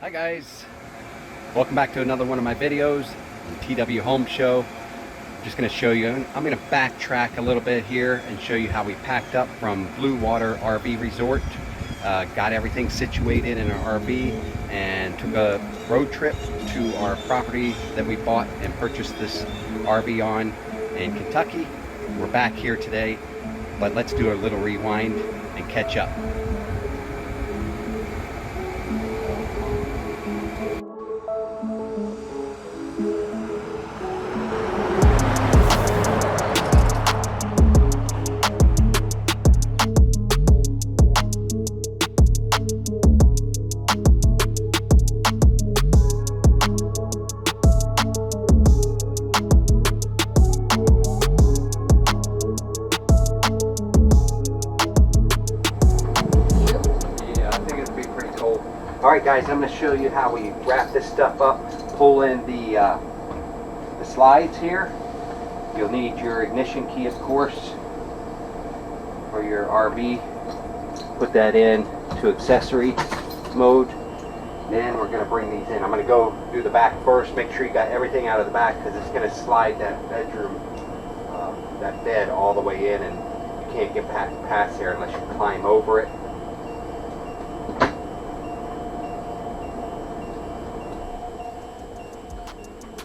Hi guys, welcome back to another one of my videos, the TW Home Show. I'm just going to show you, I'm going to backtrack a little bit here and show you how we packed up from Blue Water RV Resort. Got everything situated in our RV and took a road trip to our property that we bought and purchased this RV on in Kentucky. We're back here today, but let's do a little rewind and catch up. Alright guys, I'm going to show you how we wrap this stuff up. Pull in the slides here. You'll need your ignition key, of course, for your RV. Put that in to accessory mode. Then we're going to bring these in. I'm going to go do the back first. Make sure you got everything out of the back because it's going to slide that bedroom, that bed all the way in, and you can't get past there unless you climb over it.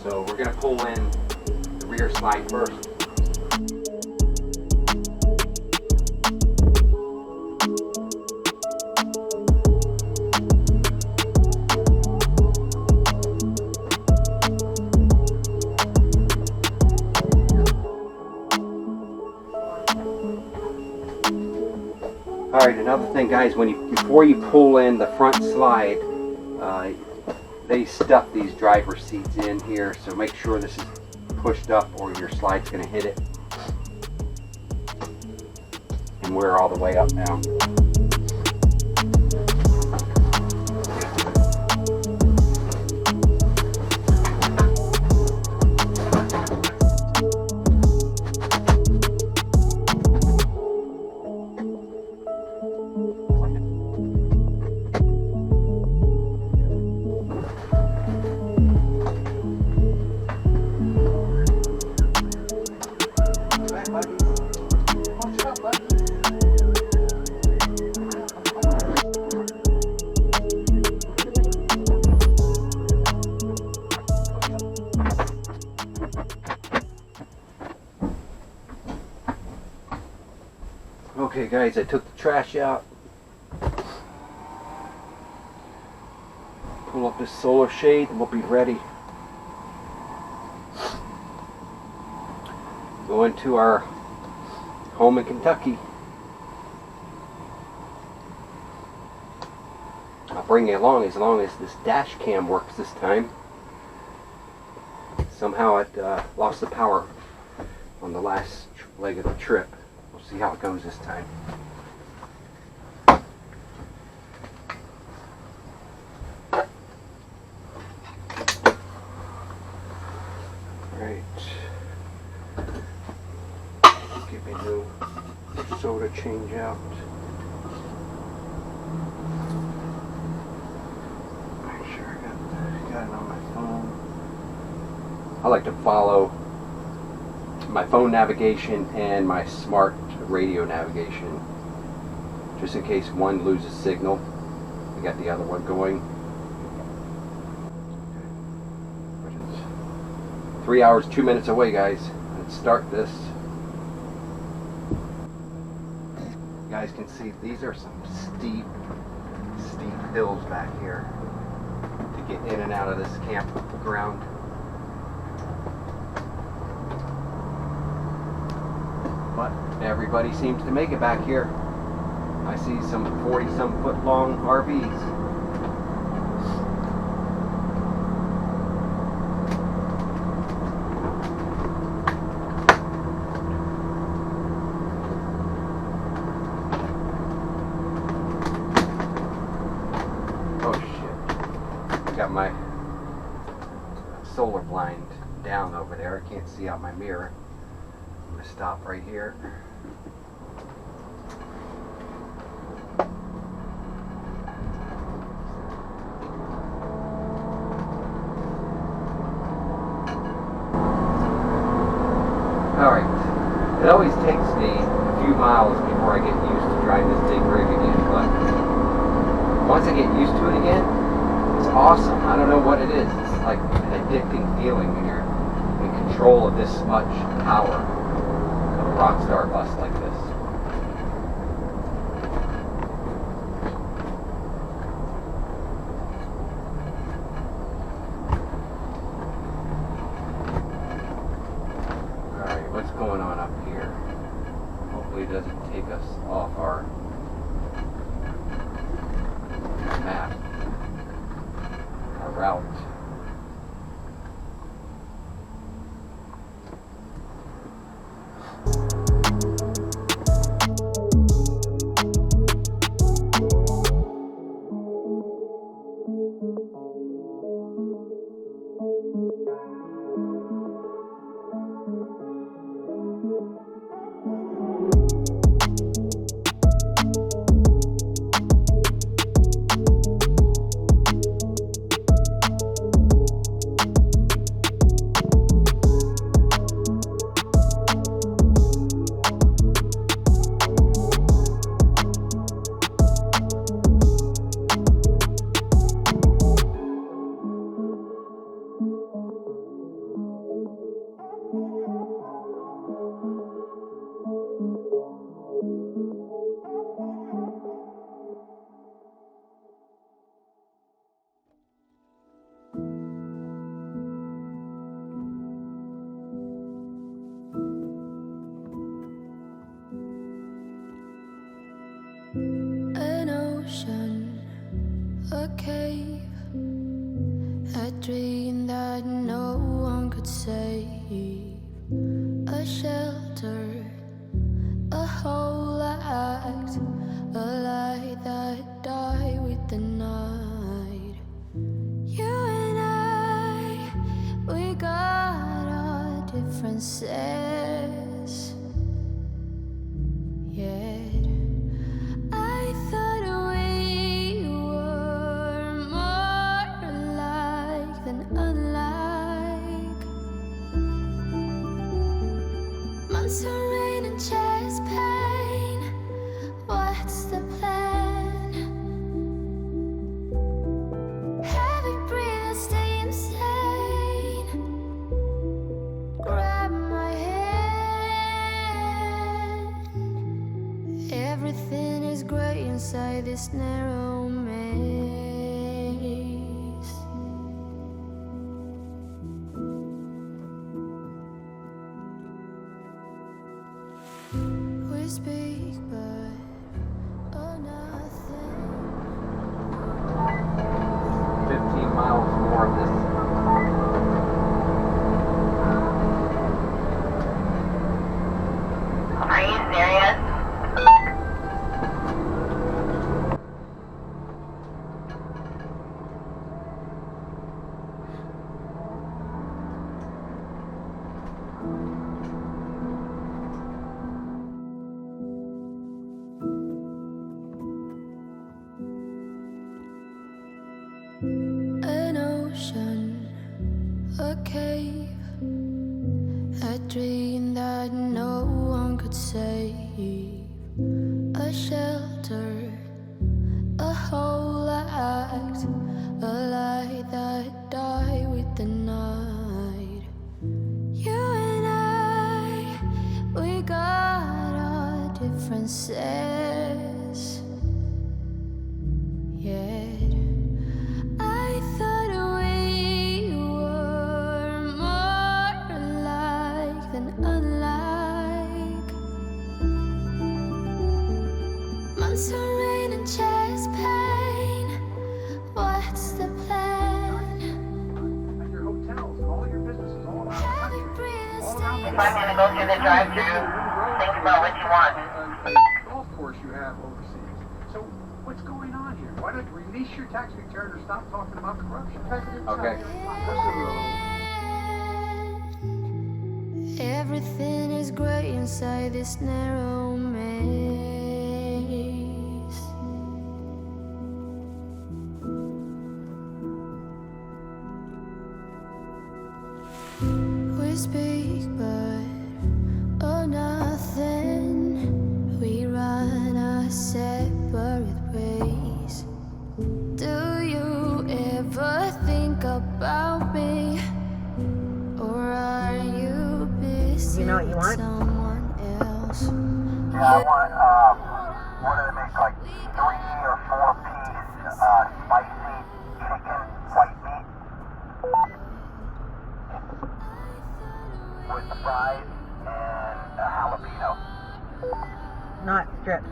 So we're going to pull in the rear slide first. Alright, another thing guys, before you pull in the front slide, they stuff these driver seats in here, so make sure this is pushed up or your slide's going to hit it. And we're all the way up now. Okay guys, I took the trash out. Pull up this solar shade and we'll be ready. Go into our home in Kentucky. I'll bring you along as long as this dash cam works this time. Somehow it lost the power on the last leg of the trip. We'll see how it goes this time. Alright. Give me a new soda change out. Make sure I got it on my phone. I like to follow my phone navigation and my smart radio navigation, just in case one loses signal. We got the other one going. 3 hours 2 minutes away guys. Let's start this. You guys can see these are some steep hills back here to get in and out of this campground. But everybody seems to make it back here. I see some 40-some foot long RVs. Oh shit. Got my solar blind down over there. I can't see out my mirror. I'm going to stop right here. It always takes me a few miles before I get used to driving this big rig again, but once I get used to it again, it's awesome. I don't know what it is. It's like an addicting feeling when you're in control of this much power of a rock star bus like this. Alright, what's going on up here? Hopefully it doesn't take us off our map, our route. An ocean, a cave, a dream that no one could save, a shelter, a whole act, a light that died with the night. You and I, we got our differences, yeah. I thought we were more alike than unlike. Months of rain and chest pain. What's the plan? Heavy breathing, stay insane. Grab my hand. Everything is great inside this narrow maze. We speak, but oh, nothing. 15 miles more of this. Are you serious? An ocean, a cave, a dream that no one could save, a shelter, a whole act, a light that died with the night. You and I, we got our differences, yeah. I thought we were more alike than unlike. Months of rain and chest pain. What's the plan? At your hotels, all your businesses, all around the Heavy country. breathing, All stay around the If I'm gonna go through the drive-thru, think about what you want. A golf course you have overseas. So what's going on here? Why don't you release your tax return or stop talking about corruption? Okay. Everything is great inside this narrow maze. We speak, but oh, nothing.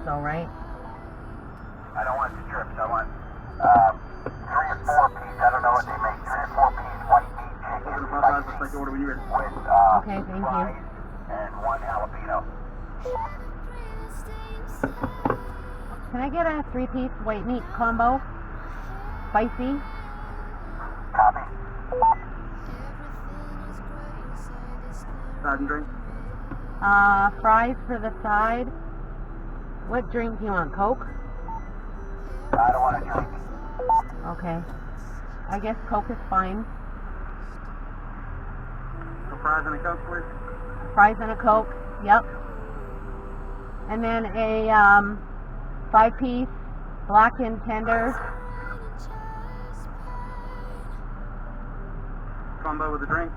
though, right? I don't want strips. I want 3 or 4 piece. I don't know what they make. 3 or 4 piece white meat chicken spicy order when you're ready. with Okay, thank you. fries and 1 jalapeno. Can I get a 3-piece white meat combo? Spicy? Copy. And drink. Fries for the side. What drink do you want? Coke? I don't want to drink. Okay. I guess Coke is fine. So fries and a Coke, please. Fries and a Coke. Yep. And then a 5-piece blackened tenders. Combo with a drink.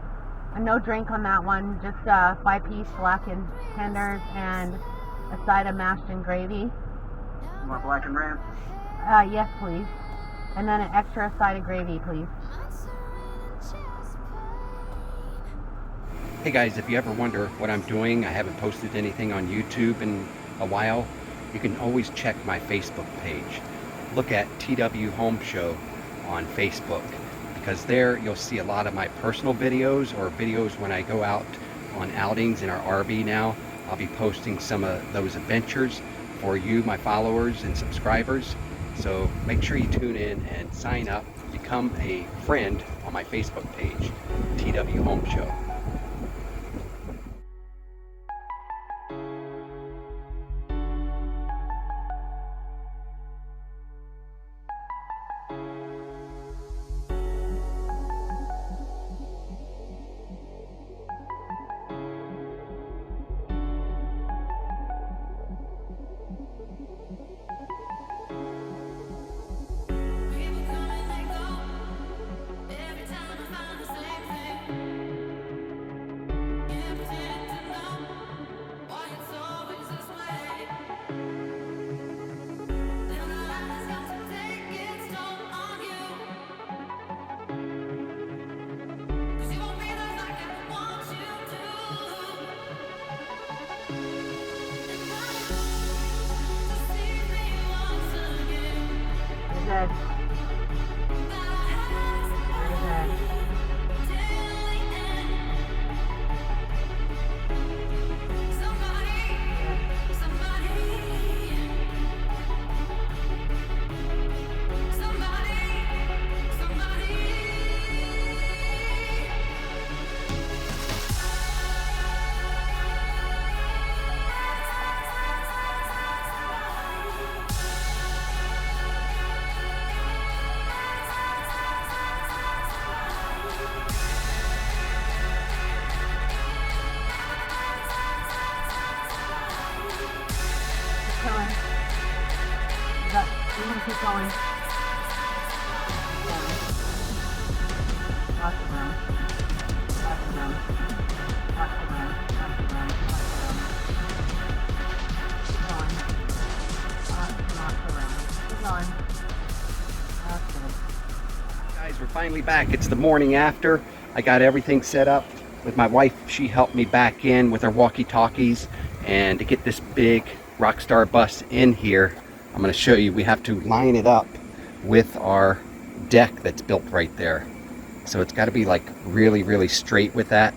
No drink on that one. Just 5-piece blackened tenders and a side of mashed and gravy. You want black and ranch? Yes, please. And then an extra side of gravy, please. Hey guys, if you ever wonder what I'm doing, I haven't posted anything on YouTube in a while, you can always check my Facebook page. Look at TW Home Show on Facebook, because there you'll see a lot of my personal videos or videos when I go out on outings in our RV now. I'll be posting some of those adventures for you, my followers and subscribers. So make sure you tune in and sign up, become a friend on my Facebook page, TW Home Show. Good. Very good. Keep going. Lots of room. Lots of room. Lots of room. Lots of room. Keep going. Lots of room. Keep going. That's good. Guys, we're finally back. It's the morning after. I got everything set up with my wife. She helped me back in with our walkie-talkies, and to get this big Rockstar bus in here, I'm going to show you, we have to line it up with our deck that's built right there. So it's got to be like really, really straight with that,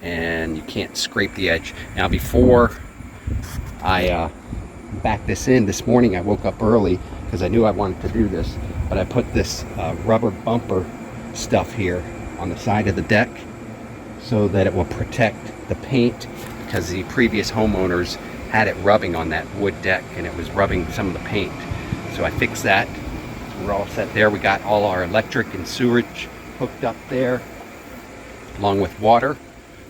and you can't scrape the edge. Now before I back this in this morning, I woke up early because I knew I wanted to do this, but I put this rubber bumper stuff here on the side of the deck so that it will protect the paint, because the previous homeowners had it rubbing on that wood deck and it was rubbing some of the paint. So I fixed that. We're all set there. We got all our electric and sewage hooked up there, along with water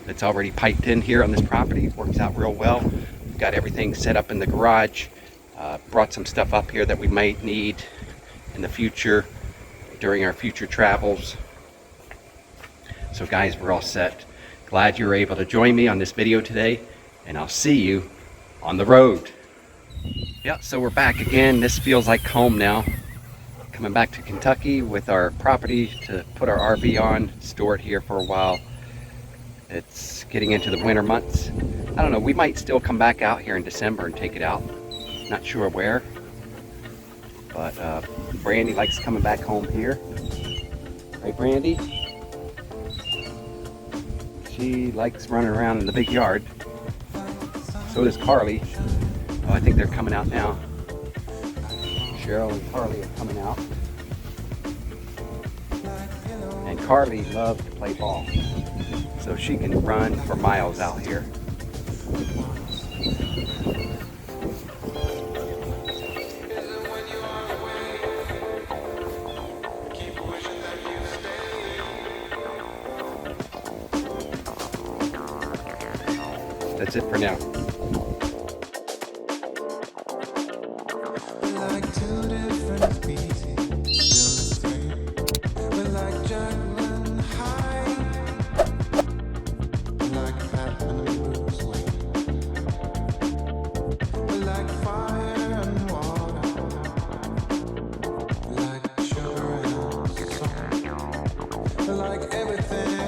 that's already piped in here on this property. Works out real well. We've got everything set up in the garage. Brought some stuff up here that we might need in the future during our future travels. So guys, we're all set. Glad you were able to join me on this video today, and I'll see you on the road. Yeah, so we're back again. This feels like home now. Coming back to Kentucky with our property to put our RV on, store it here for a while. It's getting into the winter months. I don't know, we might still come back out here in December and take it out. Not sure where, but Brandy likes coming back home here. Right, Brandy? She likes running around in the big yard. So does Carly. Oh, I think they're coming out now. Cheryl and Carly are coming out. And Carly loves to play ball, so she can run for miles out here. That's it for now. Like everything